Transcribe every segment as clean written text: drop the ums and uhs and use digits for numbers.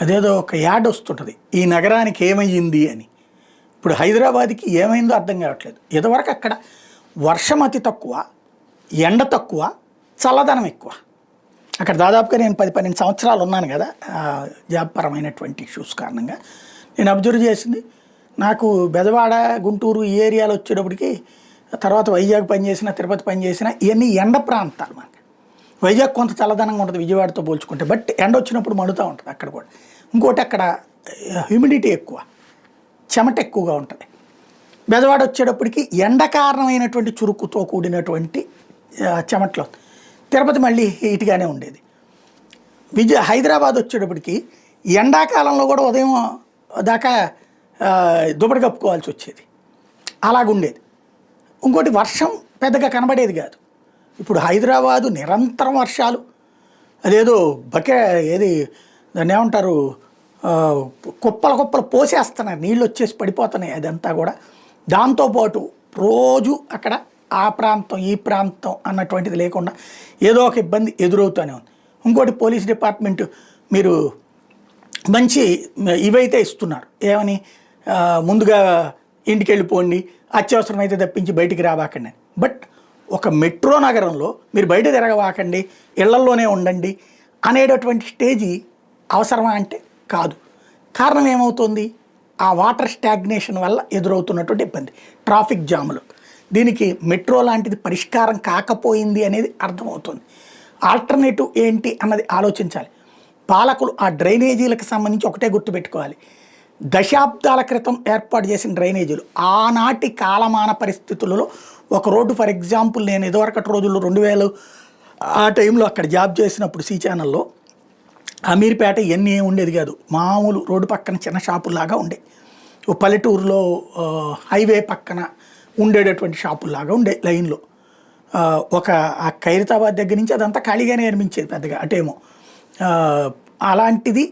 అదేదో ఒక యాడ్ వస్తుంటుంది, ఈ నగరానికి ఏమయ్యింది అని. ఇప్పుడు హైదరాబాద్కి ఏమైందో అర్థం కావట్లేదు. ఇదివరకు అక్కడ వర్షం అతి తక్కువ, ఎండ తక్కువ, చల్లదనం ఎక్కువ. అక్కడ దాదాపుగా నేను 10-12 సంవత్సరాలు ఉన్నాను కదా జాబ్ పరమైనటువంటి ఇష్యూస్ కారణంగా. నేను అబ్జర్వ్ చేసింది, నాకు బెజవాడ, గుంటూరు ఈ ఏరియాలో వచ్చేటప్పటికి, తర్వాత వైజాగ్ పనిచేసిన, తిరుపతి పనిచేసిన, ఇవన్నీ ఎండ ప్రాంతాలు. మనకి వైజాగ్ కొంత చల్లదనంగా ఉంటుంది విజయవాడతో పోల్చుకుంటే, బట్ ఎండ వచ్చినప్పుడు మండుతూ ఉంటుంది అక్కడ కూడా. ఇంకోటి అక్కడ హ్యూమిడిటీ ఎక్కువ, చెమట ఎక్కువగా ఉంటుంది. బెజవాడ వచ్చేటప్పటికి ఎండ కారణమైనటువంటి చురుకుతో కూడినటువంటి చెమటలో. తిరుపతి మళ్ళీ హీట్గానే ఉండేది. హైదరాబాద్ వచ్చేటప్పటికి ఎండాకాలంలో కూడా ఉదయం దాకా దుప్పటి కప్పుకోవాల్సి వచ్చేది, అలాగుండేది. ఇంకోటి వర్షం పెద్దగా కనబడేది కాదు. ఇప్పుడు హైదరాబాదు నిరంతరం వర్షాలు, అదేదో ఏది దాన్ని ఏమంటారు, కుప్పల కుప్పలు పోసేస్తున్నారు, నీళ్ళు వచ్చేసి పడిపోతున్నాయి అదంతా కూడా. దాంతోపాటు రోజు అక్కడ ఆ ప్రాంతం ఈ ప్రాంతం అన్నటువంటిది లేకుండా ఏదో ఒక ఇబ్బంది ఎదురవుతూనే ఉంది. ఇంకోటి పోలీస్ డిపార్ట్మెంట్ మీరు మంచి ఇవైతే ఇస్తున్నారు, ఏమని ముందుగా ఇంటికి వెళ్ళిపోండి, అత్యవసరమైతే తప్పించి బయటికి రావాకండి. బట్ ఒక మెట్రో నగరంలో మీరు బయట తిరగవాకండి, ఇళ్లల్లోనే ఉండండి అనేటటువంటి స్టేజీ అవసరమా అంటే కాదు. కారణం ఏమవుతుంది, ఆ వాటర్ స్టాగ్నేషన్ వల్ల ఎదురవుతున్నటువంటి ఇబ్బంది, ట్రాఫిక్ జాములు. దీనికి మెట్రో లాంటిది పరిష్కారం కాకపోయింది అనేది అర్థమవుతుంది. ఆల్టర్నేటివ్ ఏంటి అన్నది ఆలోచించాలి పాలకులు. ఆ డ్రైనేజీలకు సంబంధించి ఒకటే గుర్తుపెట్టుకోవాలి, దశాబ్దాల క్రితం ఏర్పాటు చేసిన డ్రైనేజీలు ఆనాటి కాలమాన పరిస్థితులలో ఒక రోడ్డు, ఫర్ ఎగ్జాంపుల్ నేను ఇదివరకటి రోజుల్లో 2000 ఆ టైంలో అక్కడ జాబ్ చేసినప్పుడు సి ఛానల్లో అమీర్పేట ఇవన్నీ ఉండేది కాదు, మామూలు రోడ్డు పక్కన చిన్న షాపుల్లాగా ఉండే, ఓ పల్లెటూరులో హైవే పక్కన ఉండేటటువంటి షాపుల్లాగా ఉండే లైన్లో. ఒక ఆ ఖైరతాబాద్ దగ్గర నుంచి అదంతా ఖాళీగానే నిర్మించేది పెద్దగా అటేమో. అలాంటిది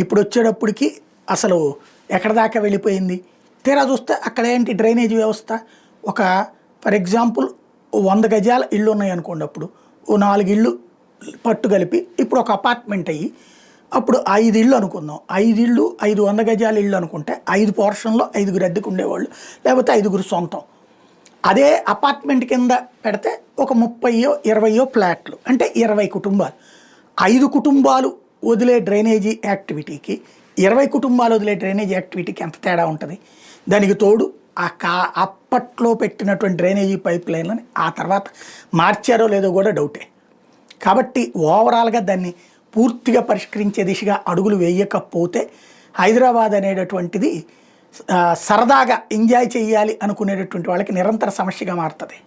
ఇప్పుడు వచ్చేటప్పటికి అసలు ఎక్కడ దాకా వెళ్ళిపోయింది. తీరా చూస్తే అక్కడ ఏంటి డ్రైనేజ్ వ్యవస్థ, ఒక ఫర్ ఎగ్జాంపుల్ 100 గజాల ఇళ్ళు ఉన్నాయి అనుకోండి, అప్పుడు ఓ 4 ఇళ్ళు పట్టు కలిపి ఇప్పుడు ఒక అపార్ట్మెంట్ అయ్యి, అప్పుడు 5 ఇళ్ళు అనుకుందాం, 5 ఇళ్ళు 500 గజాల ఇళ్ళు అనుకుంటే 5 పోర్షన్లో 5గురు అద్దెకు ఉండేవాళ్ళు, లేకపోతే 5గురు సొంతం. అదే అపార్ట్మెంట్ కింద పెడితే ఒక 30-20 ఫ్లాట్లు, అంటే 20 కుటుంబాలు. 5 కుటుంబాలు వదిలే డ్రైనేజీ యాక్టివిటీకి 20 కుటుంబాలు వదిలే డ్రైనేజీ యాక్టివిటీకి ఎంత తేడా ఉంటుంది. దానికి తోడు అప్పట్లో పెట్టినటువంటి డ్రైనేజీ పైప్ లైన్లని ఆ తర్వాత మార్చారో లేదో కూడా డౌటే. కాబట్టి ఓవరాల్గా దాన్ని పూర్తిగా పరిష్కరించే దిశగా అడుగులు వేయకపోతే హైదరాబాద్ అనేటటువంటిది సరదాగా ఎంజాయ్ చేయాలి అనుకునేటటువంటి వాళ్ళకి నిరంతర సమస్యగా మారుతుంది.